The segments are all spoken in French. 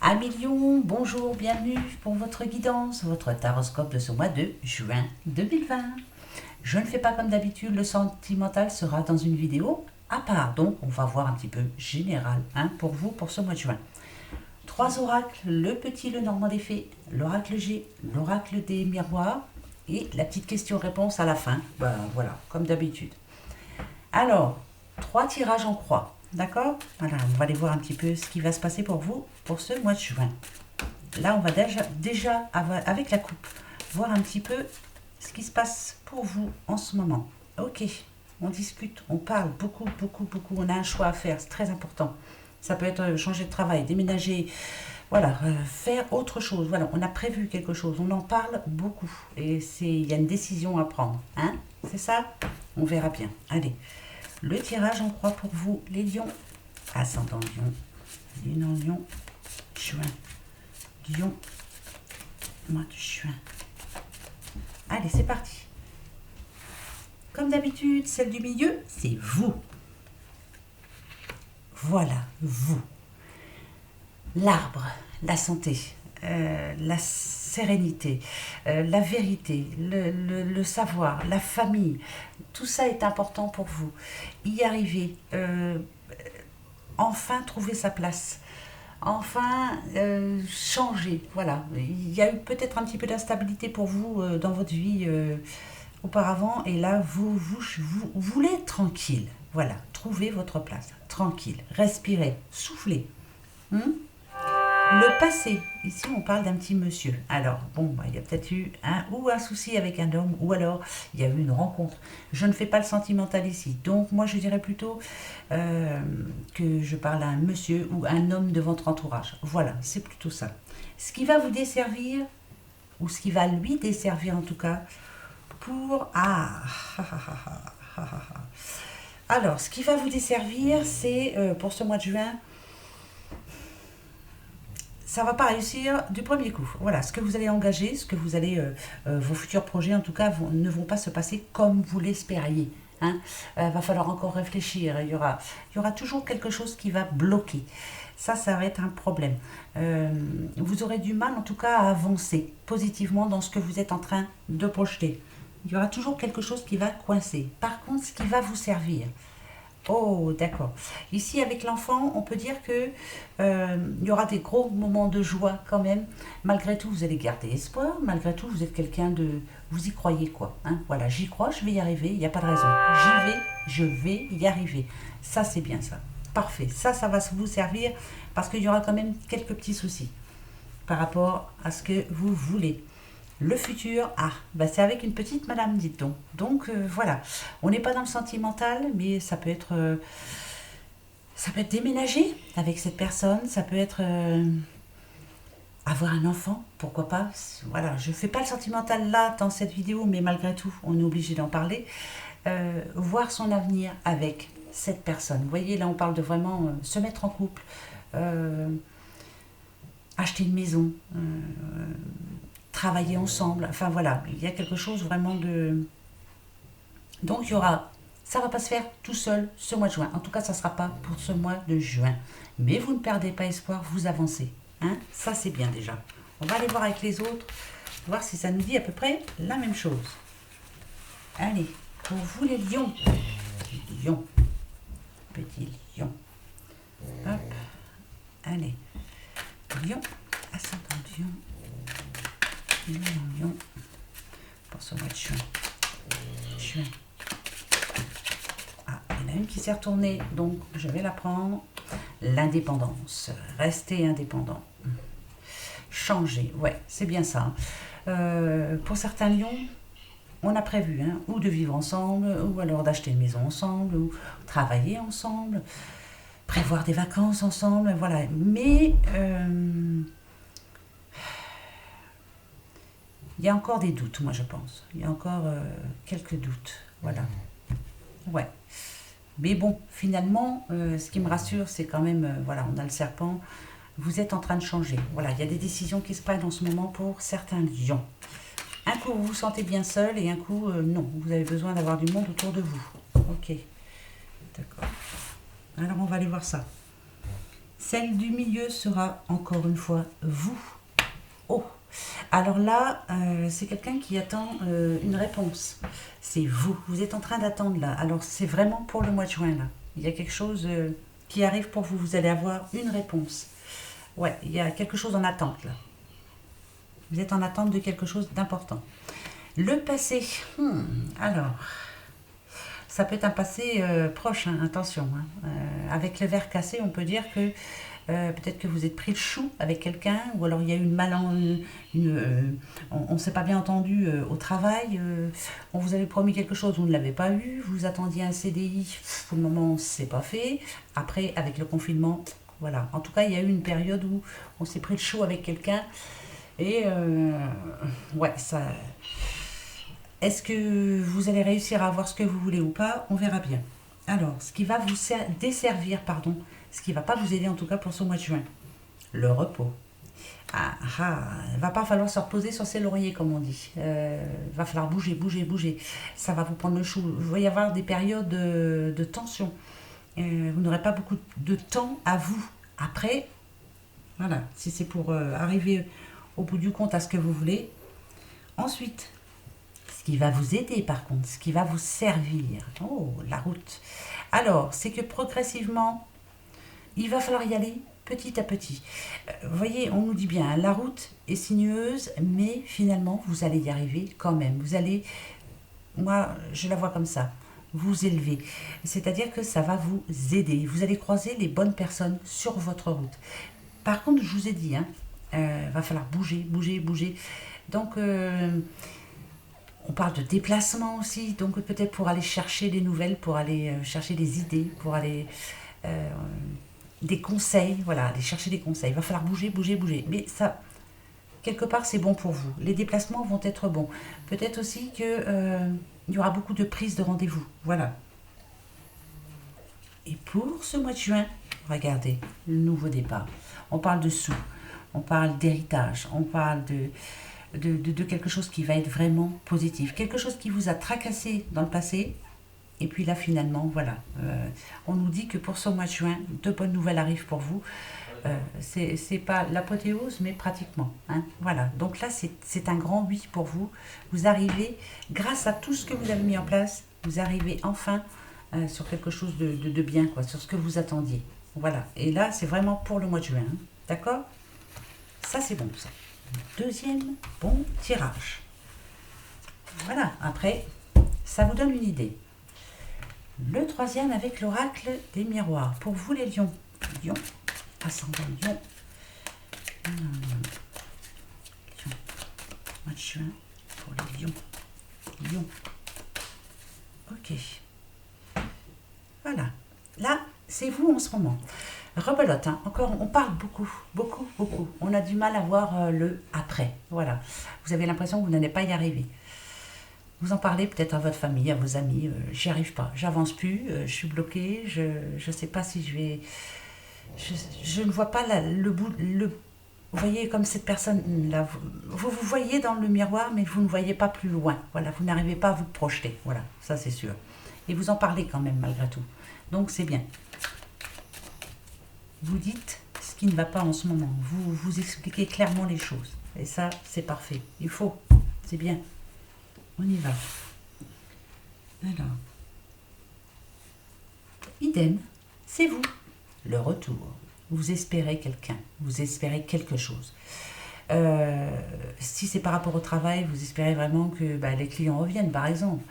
Amis Lion, bonjour, bienvenue pour votre guidance, votre taroscope de ce mois de juin 2020. Je ne fais pas comme d'habitude, le sentimental sera dans une vidéo à part, donc on va voir un petit peu général pour vous pour ce mois de juin. 3 oracles, le petit, le normand des fées, l'oracle G, l'oracle des miroirs et la petite question-réponse à la fin, voilà, comme d'habitude. Alors, 3 tirages en croix. D'accord? Voilà, on va aller voir un petit peu ce qui va se passer pour vous pour ce mois de juin. Là, on va déjà avec la coupe, voir un petit peu ce qui se passe pour vous en ce moment. Ok, on discute, on parle beaucoup. On a un choix à faire, c'est très important. Ça peut être changer de travail, déménager, voilà, faire autre chose. Voilà, on a prévu quelque chose, on en parle beaucoup. Et il y a une décision à prendre. Hein? C'est ça? On verra bien. Allez. Le tirage en croix pour vous, les lions. Ascendant lion, lune en lion, juin, lion, mois de juin. Allez, c'est parti. Comme d'habitude, celle du milieu, c'est vous. Voilà, vous. L'arbre, la santé, la sérénité, la vérité, le savoir, la famille, tout ça est important pour vous. Y arriver, enfin trouver sa place, enfin changer, voilà. Il y a eu peut-être un petit peu d'instabilité pour vous dans votre vie auparavant, et là vous voulez être tranquille, voilà, trouvez votre place, tranquille, respirez, soufflez. Le passé, ici on parle d'un petit monsieur. Alors, bon, il y a peut-être eu un souci avec un homme, ou alors il y a eu une rencontre. Je ne fais pas le sentimental ici. Donc moi je dirais plutôt que je parle à un monsieur ou un homme de votre entourage. Voilà, c'est plutôt ça. Ce qui va vous desservir, ou ce qui va lui desservir en tout cas, pour... Alors, ce qui va vous desservir, c'est pour ce mois de juin... Ça va pas réussir du premier coup. Voilà, ce que vous allez engager, ce que vous allez, vos futurs projets en tout cas, ne vont pas se passer comme vous l'espériez. Va falloir encore réfléchir. Il y aura toujours quelque chose qui va bloquer. Ça va être un problème. Vous aurez du mal en tout cas à avancer positivement dans ce que vous êtes en train de projeter. Il y aura toujours quelque chose qui va coincer. Par contre, ce qui va vous servir. Oh, d'accord. Ici, avec l'enfant, on peut dire que il y aura des gros moments de joie quand même. Malgré tout, vous allez garder espoir. Malgré tout, vous êtes quelqu'un de... Vous y croyez, quoi. Voilà, j'y crois, je vais y arriver. Il n'y a pas de raison. J'y vais, je vais y arriver. Ça, c'est bien ça. Parfait. Ça va vous servir parce qu'il y aura quand même quelques petits soucis par rapport à ce que vous voulez. Le futur, c'est avec une petite madame, dites-donc. Donc voilà, on n'est pas dans le sentimental, mais ça peut être déménager avec cette personne, ça peut être avoir un enfant, pourquoi pas. Voilà, je ne fais pas le sentimental là dans cette vidéo, mais malgré tout, on est obligé d'en parler. Voir son avenir avec cette personne. Vous voyez, là on parle de vraiment se mettre en couple, acheter une maison, travailler ensemble, enfin voilà, il y a quelque chose vraiment de... Donc ça va pas se faire tout seul ce mois de juin, en tout cas ça sera pas pour ce mois de juin, mais vous ne perdez pas espoir, vous avancez, ça c'est bien déjà. On va aller voir avec les autres, voir si ça nous dit à peu près la même chose. Allez, pour vous les lions, petit lion, hop, allez, lion, ascendant lion, lion, pour ce mois de juin. Il y en a une qui s'est retournée, donc je vais la prendre. L'indépendance, rester indépendant. Changer, ouais, c'est bien ça. Pour certains lions, on a prévu ou de vivre ensemble, ou alors d'acheter une maison ensemble, ou travailler ensemble, prévoir des vacances ensemble, voilà. Mais... il y a encore des doutes, moi je pense. Il y a encore quelques doutes. Voilà. Ouais. Mais bon, finalement, ce qui me rassure, c'est quand même, voilà, on a le serpent. Vous êtes en train de changer. Voilà, il y a des décisions qui se prennent en ce moment pour certains lions. Un coup, vous vous sentez bien seul et un coup, non. Vous avez besoin d'avoir du monde autour de vous. Ok. D'accord. Alors, on va aller voir ça. Celle du milieu sera encore une fois vous. Oh, alors là, c'est quelqu'un qui attend une réponse. C'est vous. Vous êtes en train d'attendre là. Alors c'est vraiment pour le mois de juin là. Il y a quelque chose qui arrive pour vous. Vous allez avoir une réponse. Ouais, il y a quelque chose en attente là. Vous êtes en attente de quelque chose d'important. Le passé. Alors, ça peut être un passé proche, hein, attention. Hein. Avec le verre cassé, on peut dire que peut-être que vous êtes pris le chou avec quelqu'un, ou alors il y a eu on ne s'est pas bien entendu au travail, on vous avait promis quelque chose, vous ne l'avez pas eu, vous attendiez un CDI, pour le moment c'est pas fait, après avec le confinement, voilà. En tout cas, il y a eu une période où on s'est pris le chou avec quelqu'un, et ouais, ça... Est-ce que vous allez réussir à avoir ce que vous voulez ou pas? On verra bien. Alors, ce qui va vous desservir, pardon, ce qui ne va pas vous aider en tout cas pour ce mois de juin, le repos. Il ne va pas falloir se reposer sur ses lauriers, comme on dit. Va falloir bouger, bouger, bouger. Ça va vous prendre le chou. Il va y avoir des périodes de tension. Vous n'aurez pas beaucoup de temps à vous. Après, voilà, si c'est pour arriver au bout du compte à ce que vous voulez. Ensuite, ce qui va vous aider par contre, ce qui va vous servir. Oh, la route. Alors, c'est que progressivement, il va falloir y aller petit à petit. Vous voyez, on nous dit bien, hein, la route est sinueuse, mais finalement, vous allez y arriver quand même. Vous allez, moi, je la vois comme ça, vous élever. C'est-à-dire que ça va vous aider. Vous allez croiser les bonnes personnes sur votre route. Par contre, je vous ai dit, hein, va falloir bouger, bouger, bouger. Donc, on parle de déplacement aussi, donc peut-être pour aller chercher des nouvelles, pour aller chercher des idées, pour aller des conseils, voilà, aller chercher des conseils. Il va falloir bouger, bouger, bouger. Mais ça, quelque part, c'est bon pour vous. Les déplacements vont être bons. Peut-être aussi que il y aura beaucoup de prises de rendez-vous. Voilà. Et pour ce mois de juin, regardez, le nouveau départ. On parle de sous, on parle d'héritage, on parle de quelque chose qui va être vraiment positif. Quelque chose qui vous a tracassé dans le passé. Et puis là, finalement, voilà. On nous dit que pour ce mois de juin, de bonnes nouvelles arrivent pour vous. C'est pas l'apothéose, mais pratiquement. Hein, voilà. Donc là, c'est un grand oui pour vous. Vous arrivez, grâce à tout ce que vous avez mis en place, vous arrivez enfin sur quelque chose de bien, quoi, sur ce que vous attendiez. Voilà. Et là, c'est vraiment pour le mois de juin. Hein, d'accord? Ça, c'est bon, ça. Deuxième bon tirage. Voilà. Après, ça vous donne une idée. Le troisième avec l'oracle des miroirs. Pour vous les lions. Lion, ascendant lion. Lion. Mois de juin pour les lions. Lion. Ok. Voilà. Là, c'est vous en ce moment. Rebelote, hein. Encore, on parle beaucoup, beaucoup, beaucoup. On a du mal à voir le après. Voilà. Vous avez l'impression que vous n'allez pas y arriver. Vous en parlez peut-être à votre famille, à vos amis. J'y arrive pas, j'avance plus, je suis bloquée, je ne sais pas si je vais... Je ne vois pas le bout... Vous voyez comme cette personne-là, vous voyez dans le miroir, mais vous ne voyez pas plus loin. Voilà, vous n'arrivez pas à vous projeter. Voilà, ça c'est sûr. Et vous en parlez quand même malgré tout. Donc c'est bien. Vous dites ce qui ne va pas en ce moment. Vous expliquez clairement les choses. Et ça, c'est parfait. Il faut. C'est bien. On y va. Alors. Idem, c'est vous. Le retour. Vous espérez quelqu'un. Vous espérez quelque chose. Si c'est par rapport au travail, vous espérez vraiment que les clients reviennent, par exemple.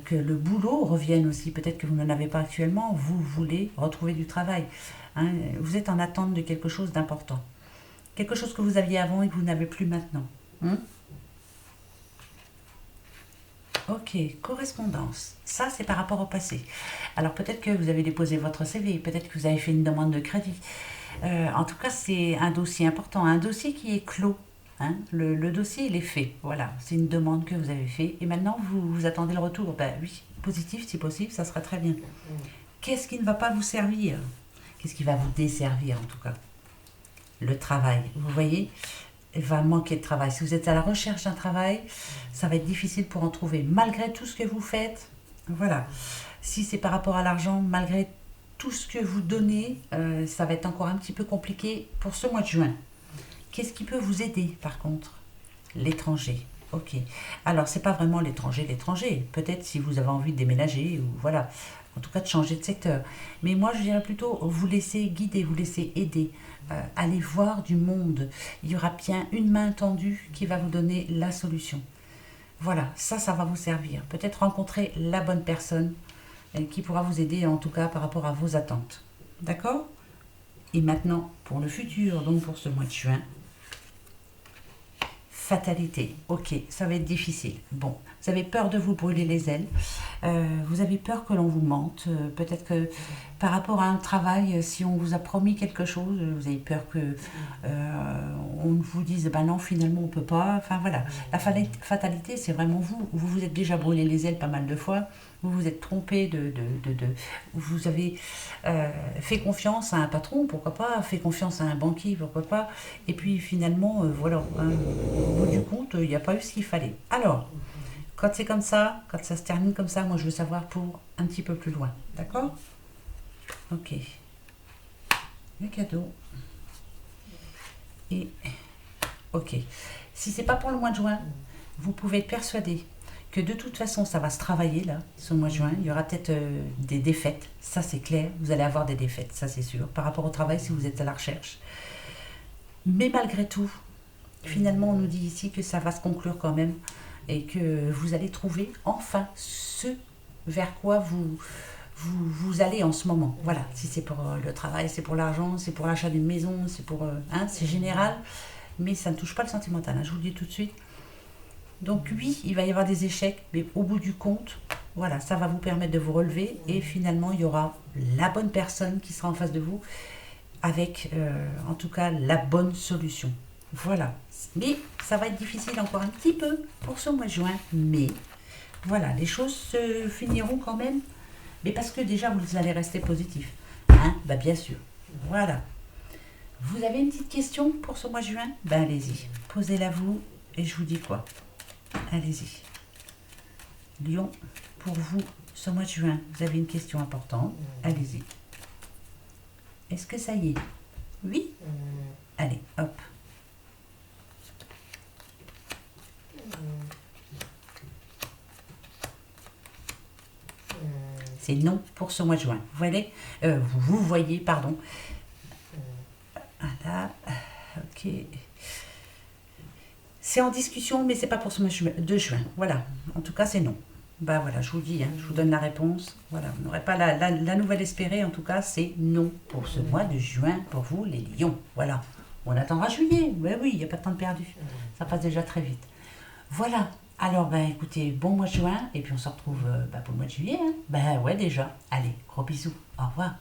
Que le boulot revienne aussi. Peut-être que vous n'en avez pas actuellement. Vous voulez retrouver du travail. Hein, vous êtes en attente de quelque chose d'important. Quelque chose que vous aviez avant et que vous n'avez plus maintenant. Ok, correspondance. Ça, c'est par rapport au passé. Alors, peut-être que vous avez déposé votre CV, peut-être que vous avez fait une demande de crédit. En tout cas, c'est un dossier important, un dossier qui est clos. Hein. Le dossier, il est fait. Voilà, c'est une demande que vous avez fait. Et maintenant, vous attendez le retour. Ben oui, positif, si possible, ça sera très bien. Qu'est-ce qui ne va pas vous servir? Qu'est-ce qui va vous desservir, en tout cas? Le travail. Vous voyez, il va manquer de travail. Si vous êtes à la recherche d'un travail, ça va être difficile pour en trouver. Malgré tout ce que vous faites, voilà. Si c'est par rapport à l'argent, malgré tout ce que vous donnez, ça va être encore un petit peu compliqué pour ce mois de juin. Qu'est-ce qui peut vous aider par contre? L'étranger. Ok. Alors, c'est pas vraiment l'étranger. Peut-être si vous avez envie de déménager ou voilà. En tout cas, de changer de secteur. Mais moi, je dirais plutôt vous laisser guider, vous laisser aider. Aller voir du monde. Il y aura bien une main tendue qui va vous donner la solution. Voilà, ça va vous servir. Peut-être rencontrer la bonne personne qui pourra vous aider, en tout cas, par rapport à vos attentes. D'accord? Et maintenant, pour le futur, donc pour ce mois de juin, fatalité. Ok, ça va être difficile. Bon, vous avez peur de vous brûler les ailes. Vous avez peur que l'on vous mente. Peut-être que par rapport à un travail, si on vous a promis quelque chose, vous avez peur que on vous dise ben non, finalement on peut pas. Enfin voilà, la fatalité, c'est vraiment vous. Vous vous êtes déjà brûlé les ailes pas mal de fois. Vous vous êtes trompé vous avez fait confiance à un patron, pourquoi pas, fait confiance à un banquier, pourquoi pas, et puis finalement, voilà, hein, au bout du compte, il n'y a pas eu ce qu'il fallait. Alors, quand c'est comme ça, quand ça se termine comme ça, moi je veux savoir pour un petit peu plus loin, d'accord? Ok. Le cadeau. Et, ok. Si c'est pas pour le mois de juin, vous pouvez être persuadé que de toute façon, ça va se travailler là, ce mois de juin. Il y aura peut-être des défaites, ça c'est clair. Vous allez avoir des défaites, ça c'est sûr, par rapport au travail si vous êtes à la recherche. Mais malgré tout, finalement, on nous dit ici que ça va se conclure quand même et que vous allez trouver enfin ce vers quoi vous allez en ce moment. Voilà, si c'est pour le travail, c'est pour l'argent, c'est pour l'achat d'une maison, c'est pour... c'est général, mais ça ne touche pas le sentimental, hein, je vous le dis tout de suite. Donc oui, il va y avoir des échecs, mais au bout du compte, voilà, ça va vous permettre de vous relever et finalement, il y aura la bonne personne qui sera en face de vous avec, en tout cas, la bonne solution. Voilà. Mais ça va être difficile encore un petit peu pour ce mois de juin, mais voilà, les choses se finiront quand même, mais parce que déjà, vous allez rester positif. Hein? Bah, bien sûr. Voilà. Vous avez une petite question pour ce mois de juin? Ben allez-y, posez-la vous et je vous dis quoi. Allez-y. Lion, pour vous, ce mois de juin, vous avez une question importante. Allez-y. Est-ce que ça y est? Oui? Allez, hop. C'est non pour ce mois de juin. Vous voyez, vous voyez, pardon. Voilà. Ok. C'est en discussion, mais c'est pas pour ce mois de juin. Voilà. En tout cas, c'est non. Bah voilà, je vous dis, hein, je vous donne la réponse. Voilà, vous n'aurez pas la nouvelle espérée. En tout cas, c'est non pour ce mois de juin pour vous, les lions. Voilà. On attendra juillet. Mais oui, il n'y a pas de temps de perdu. Ça passe déjà très vite. Voilà. Alors, ben écoutez, bon mois de juin. Et puis on se retrouve pour le mois de juillet. Hein. Ben ouais, déjà. Allez, gros bisous. Au revoir.